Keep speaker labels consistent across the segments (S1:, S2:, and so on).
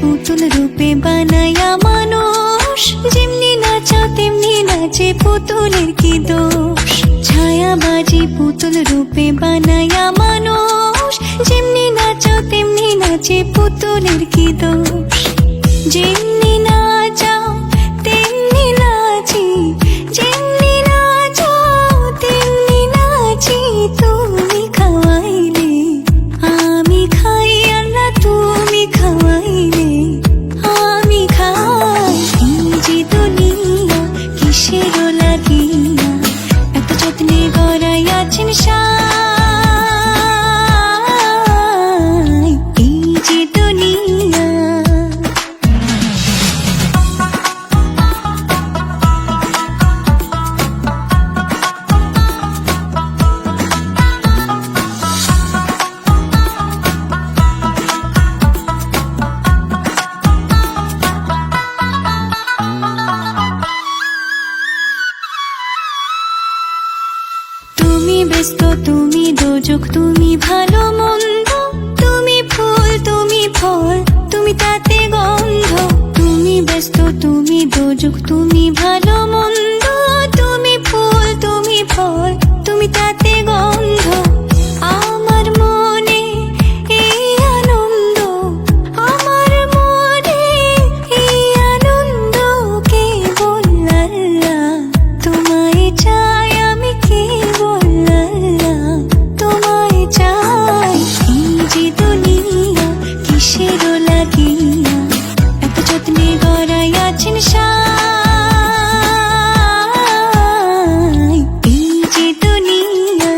S1: পুতুল রূপে বানায়া মানুষ, যেমনি নাচাও তেমনি নাচে, পুতুলের কি দোষ। ছায়াবাজি পুতুল রূপে বানায়া মানুষ, যেমনি নাচাও তেমনি নাচে, পুতুলের কি দোষ। যেমনি নাচাও তেমনি নাচি, যেমনি নাচাও তেমনি নাচি, তুমি খাওয়াইলে আমি খাই, আর না তুমি খাওয়াইলে আমি খাই। এই যে দুনিয়া কিসের লাগিয়া, এত যত্নে গড়াইয়াছেন সাই। এই যে দুনিয়া তুমি ব্যস্ত, তুমি দোজক, তুমি ভালো মন্দ, তুমি ফুল, তুমি ফল, তুমি তাতে গন্ধ। তুমি ব্যস্ত, তুমি দোজক, তুমি ভালো মন্দ, তুমি ফুল, তুমি ফল, তুমি তাতে গন্ধ। আমার মনে এই আনন্দ, আমার মনে এই আনন্দ, কেবল আল্লাহ তোমায় চাই, আমি কেবল আল্লাহ তোমায় চাই। এই যে দুনিয়া কিসের লাগিয়া, এত যত্নে গড়াইয়াছেন সাই। এই যে দুনিয়া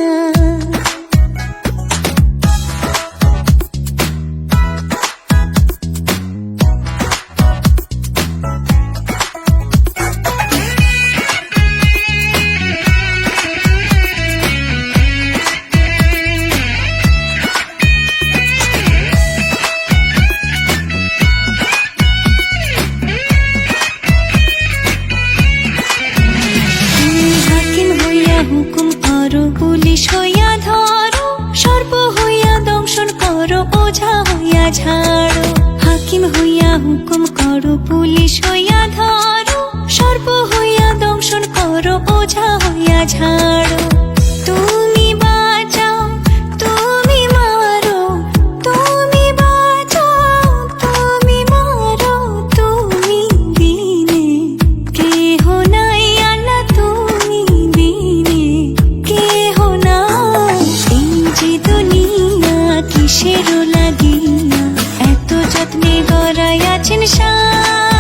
S1: হাকিম হইয়া হুকুম করো, পুলিশ হইয়া ধরো, সর্প হইয়া দংশন করো, ওঝা হইয়া ঝাড়ো। হাকিম হইয়া হুকুম করো, পুলিশ হইয়া ধরো, সর্প হইয়া দংশন করো, ওঝা হইয়া ঝাড়ো। তুমি বাঁচাও, তুমি মারো, তুমি বাঁচাও, তুমি মারো, তুমি বিনে কেহ নাই, আর না তুমি বিনে কেহ নাই। এই যে দুনিয়া কিসের লাগিয়া, এত যত্নে গড়াইয়াছেন সাই।